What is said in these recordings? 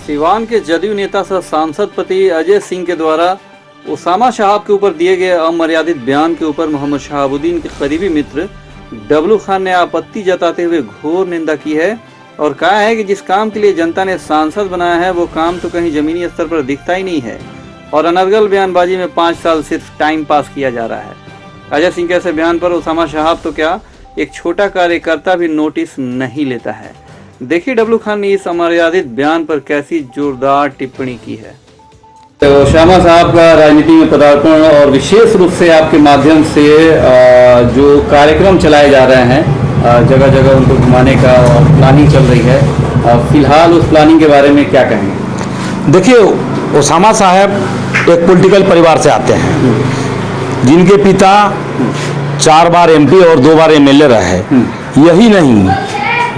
सिवान के जदयू नेता सह सांसद पति अजय सिंह के द्वारा उसामा शहाब के ऊपर दिए गए अमर्यादित बयान के ऊपर मोहम्मद शहाबुद्दीन के करीबी मित्र डब्लू खान ने आपत्ति जताते हुए घोर निंदा की है और कहा है कि जिस काम के लिए जनता ने सांसद बनाया है वो काम तो कहीं जमीनी स्तर पर दिखता ही नहीं है और अनर्गल बयानबाजी में 5 साल सिर्फ टाइम पास किया जा रहा है। अजय सिंह के ऐसे बयान पर उसामा शहाब तो क्या एक छोटा कार्यकर्ता भी नोटिस नहीं लेता है। देखिए डब्लू खान ने इस अमर्यादित बयान पर कैसी जोरदार टिप्पणी की है। तो उसामा साहब का राजनीति में पदार्पण और विशेष रूप से आपके माध्यम से जो कार्यक्रम चलाए जा रहे हैं जगह जगह उनको घुमाने का प्लानिंग चल रही है, फिलहाल उस प्लानिंग के बारे में क्या कहेंगे? देखिए, उसामा साहब एक पॉलिटिकल परिवार से आते हैं जिनके पिता 4 बार एमपी और 2 बार एमएलए रहे। यही नहीं,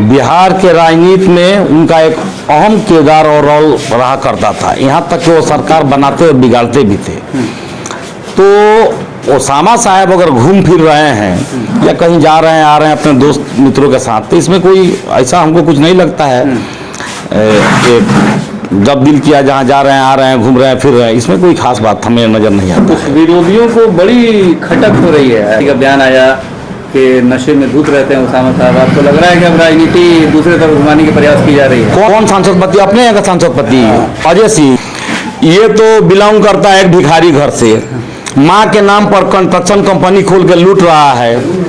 बिहार के राजनीति में उनका एक अहम किरदार और रोल रहा करता था, यहाँ तक कि वो सरकार बनाते और बिगाड़ते भी थे। तो उसामा साहब अगर घूम फिर रहे हैं या कहीं जा रहे हैं आ रहे हैं अपने दोस्त मित्रों के साथ, तो इसमें कोई ऐसा हमको कुछ नहीं लगता है। जब दिल किया जहाँ जा रहे हैं आ रहे हैं घूम रहे हैं फिर रहे हैं, इसमें कोई खास बात हमें नजर नहीं आता। कुछ विरोधियों को बड़ी खटक हो रही है का बयान आया कि नशे में धुत रहते हैं उसामा साहब। आपको लग रहा है कि अब राजनीति दूसरे तरफ घुमाने की प्रयास की जा रही है? कौन सांसद पति? अपने यहाँ का सांसद पति अजय सिंह। ये तो बिलोंग करता है एक भिखारी घर से, माँ के नाम पर कंस्ट्रक्शन कंपनी खोल के लूट रहा है।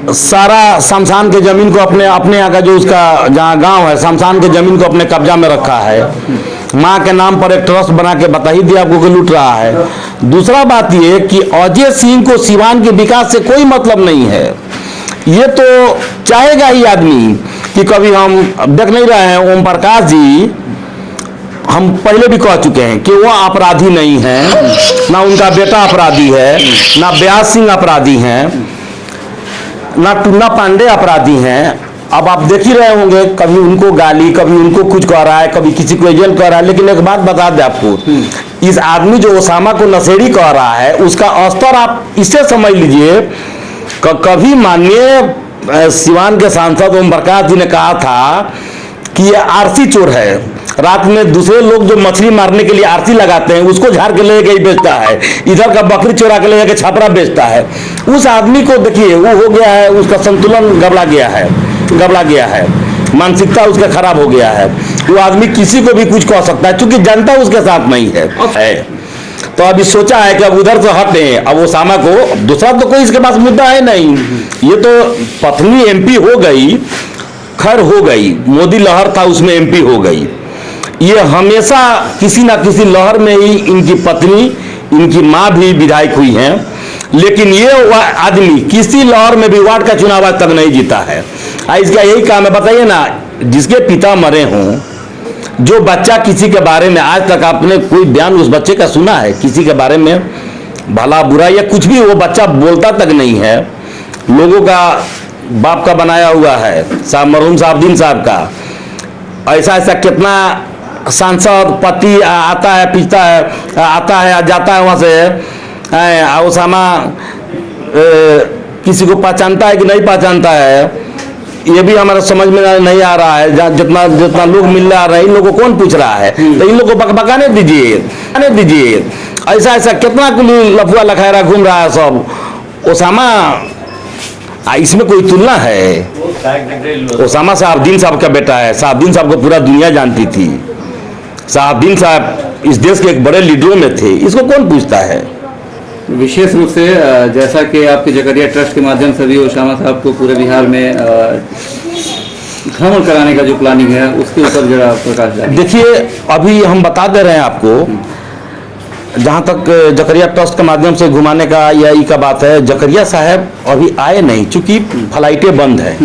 सारा शमशान के जमीन को अपने यहाँ का जो उसका जहाँ गांव है शमशान के जमीन को अपने कब्जा में रखा है। माँ के नाम पर एक ट्रस्ट बना के बता ही दिया आपको कि लूट रहा है। दूसरा बात ये कि अजय सिंह को सिवान के विकास से कोई मतलब नहीं है। ये तो चाहेगा ही आदमी कि कभी हम देख नहीं रहे हैं ओम प्रकाश जी, हम पहले भी कह चुके हैं कि वो अपराधी नहीं है, ना उनका बेटा अपराधी है, ना व्यास सिंह अपराधी हैं, ना टुन्ना पांडे अपराधी हैं। अब आप देख ही रहे होंगे, कभी उनको गाली, कभी उनको कुछ कह रहा है, कभी किसी को एजेंट कह रहा है। लेकिन एक बात बता दें आपको, इस आदमी जो उसामा को नशेड़ी कह रहा है उसका स्तर आप इससे समझ लीजिए। कभी माननीय सिवान के सांसद ओम प्रकाश जी ने कहा था कि ये आरसी चोर है। रात में दूसरे लोग जो मछली मारने के लिए आरसी लगाते हैं उसको झाड़ के ले गई बेचता है, इधर का बकरी चोरा के ले जाके छापरा बेचता है। उस आदमी को देखिए, वो हो गया है, उसका संतुलन गबड़ा गया है, मानसिकता उसका खराब हो गया है। वो आदमी किसी को भी कुछ कह सकता है क्योंकि जनता उसके साथ नहीं है। तो अभी सोचा है कि अब उधर से हटें। अब उसामा को दूसरा तो कोई इसके पास मुद्दा है नहीं। ये तो पत्नी एमपी हो गई, खैर हो गई, मोदी लहर था उसमें एमपी हो गई। ये हमेशा किसी ना किसी लहर में ही इनकी पत्नी, इनकी माँ भी विधायक हुई हैं, लेकिन ये आदमी किसी लहर में भी वार्ड का चुनाव आज तक नहीं जीता है। इसका यही काम है। बताइए ना, जिसके पिता मरे हों, जो बच्चा किसी के बारे में आज तक आपने कोई बयान उस बच्चे का सुना है? किसी के बारे में भला बुरा या कुछ भी वो बच्चा बोलता तक नहीं है। लोगों का बाप का बनाया हुआ है, मरहूम शहाबुद्दीन साहब का। ऐसा कितना सांसद पति आता है, पीछता है, आता है, जाता है वहाँ से। उसामा किसी को पहचानता है कि नहीं पहचानता है, ये भी हमारा समझ में नहीं आ रहा है। जितना लोग मिल रहा है, इन लोगों को कौन पूछ रहा है? तो इन लोगों को बकाने दीजिए। ऐसा कितना लफुआ लखायरा घूम रहा है सब। उसामा, इसमें कोई तुलना है? उसामा शहाबुद्दीन साहब का बेटा है। शहाबुद्दीन साहब को पूरा दुनिया जानती थी। शहाबुद्दीन साहब इस देश के एक बड़े लीडरों में थे, इसको कौन पूछता है? विशेष रूप से जैसा कि आपके जकरिया ट्रस्ट के माध्यम से भी उसामा साहब को पूरे बिहार में भ्रमण कराने का जो प्लानिंग है उसके ऊपर जरा प्रकाश डालिए। देखिए, अभी हम बता दे रहे हैं आपको, जहाँ तक जकरिया ट्रस्ट के माध्यम से घुमाने का या ई का बात है, जकरिया साहब अभी आए नहीं चूंकि फ्लाइटें बंद है।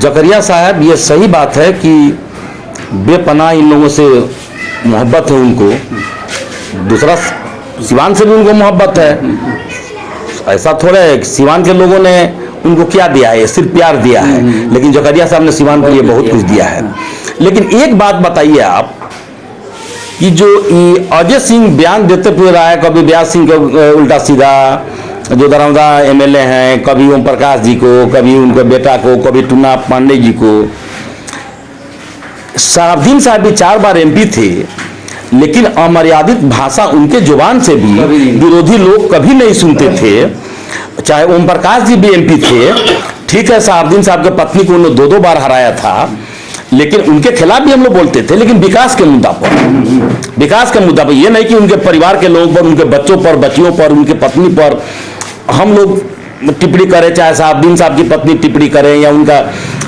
जकरिया साहब, ये सही बात है कि बेपनाह इन लोगों से मोहब्बत है उनको, दूसरा सिवान से भी उनको मोहब्बत है। ऐसा थोड़ा है, सिवान के लोगों ने उनको क्या दिया है? सिर्फ प्यार दिया है। लेकिन जकरिया साहब ने सिवान के लिए बहुत कुछ दिया है। लेकिन एक बात बताइए आप कि जो अजय सिंह बयान देते हुए रहा है, कभी व्यास सिंह को उल्टा सीधा, जो दरौंदा एमएलए हैं, कभी ओम प्रकाश जी को, कभी उनके बेटा को, कभी टुन्ना पांडे जी को, शहाबुद्दीन साहब भी 4 बार एमपी थे, लेकिन अमर्यादित भाषा उनके जुबान से भी विरोधी लोग कभी नहीं सुनते थे। चाहे ओम प्रकाश जी भी एमपी थे, ठीक है, शहाबुद्दीन साहब के पत्नी को उन्होंने 2-2 बार हराया था, लेकिन उनके खिलाफ भी हम लोग बोलते थे, लेकिन विकास के मुद्दा पर, ये नहीं कि उनके परिवार के लोगों पर, उनके बच्चों पर, बच्चियों पर, उनके पत्नी पर हम लोग टिप्पणी करें, चाहे शहाबुद्दीन साहब की पत्नी टिप्पणी करें या उनका,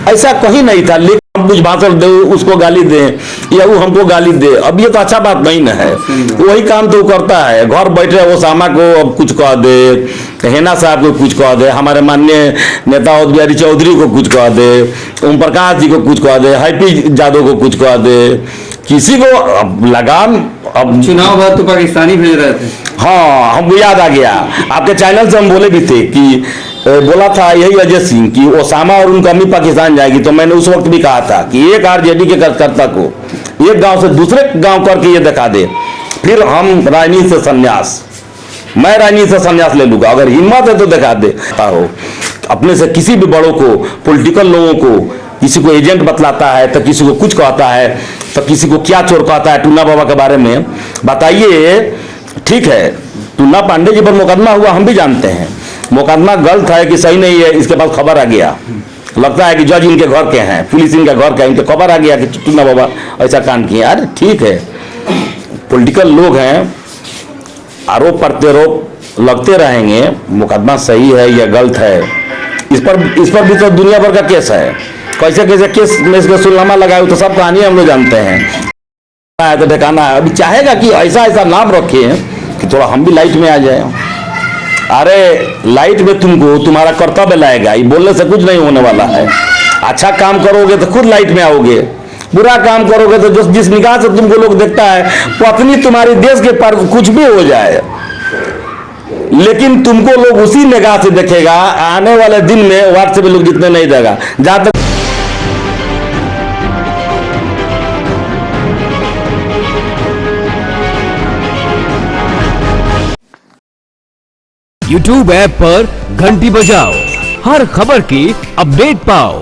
ऐसा कहीं नहीं था। लेकिन हम कुछ भाषण दे, उसको गाली दें या वो हमको गाली दे, अब ये तो अच्छा बात नहीं न है। वही काम तो करता है, घर बैठे ओसामा को अब कुछ कह दे, हेना साहब को कुछ कह दे, हमारे माननीय नेता अवध बिहारी चौधरी को कुछ कह दे, ओम प्रकाश जी को कुछ कह दे, हैप्पी यादव को कुछ कह दे, किसी को अब लगाम। अब चुनाव बाद तो पाकिस्तानी भेज रहे थे। हाँ, हमको याद आ गया, आपके चैनल से हम बोले भी थे कि बोला था यही अजय सिंह कि ओसामा और उनका अम्मी पाकिस्तान जाएगी, तो मैंने उस वक्त भी कहा था कि एक आरजेडी के कार्यकर्ता को एक गांव से दूसरे गांव करके ये दिखा दे, फिर हम राजनीति से संन्यास, मैं राजनीति से संन्यास ले लूंगा, अगर हिम्मत है तो दिखा दे। हो अपने से किसी भी बड़ों को, पॉलिटिकल लोगों को, किसी को एजेंट बतलाता है तो किसी को कुछ कहता है, तो किसी को क्या चोर कहता है टूना बाबा के बारे में बताइए। ठीक है, टूना पांडे जी पर मुकदमा हुआ, हम भी जानते हैं, मुकदमा गलत है कि सही नहीं है, इसके पास खबर आ गया, लगता है कि जज इनके घर के हैं, पुलिस इनके घर के हैं, इनके खबर आ गया कि टूना बाबा ऐसा कांड किए। अरे ठीक है, पॉलिटिकल लोग हैं, आरोप प्रत्यारोप लगते रहेंगे, मुकदमा सही है या गलत है, इस पर भी तो दुनिया भर का केस है, कैसे कैसे केस में इसका सुलनामा लगाए तो सब कहानी हम लोग जानते हैं। तो ठिकाना है, अभी चाहेगा कि ऐसा ऐसा नाम रखे कि थोड़ा हम भी लाइट में आ जाए। अरे लाइट में तुमको तुम्हारा कर्तव्य लाएगा, ये बोलने से कुछ नहीं होने वाला है। अच्छा काम करोगे तो खुद लाइट में आओगे, बुरा काम करोगे तो जिस निगाह से तुमको लोग देखता है, पत्नी तुम्हारी देश के पर कुछ भी हो जाए, लेकिन तुमको लोग उसी निगाह से देखेगा। आने वाले दिन में वार्ड से भी लोग जितने नहीं देगा, जहां तक YouTube ऐप पर घंटी बजाओ, हर खबर की अपडेट पाओ।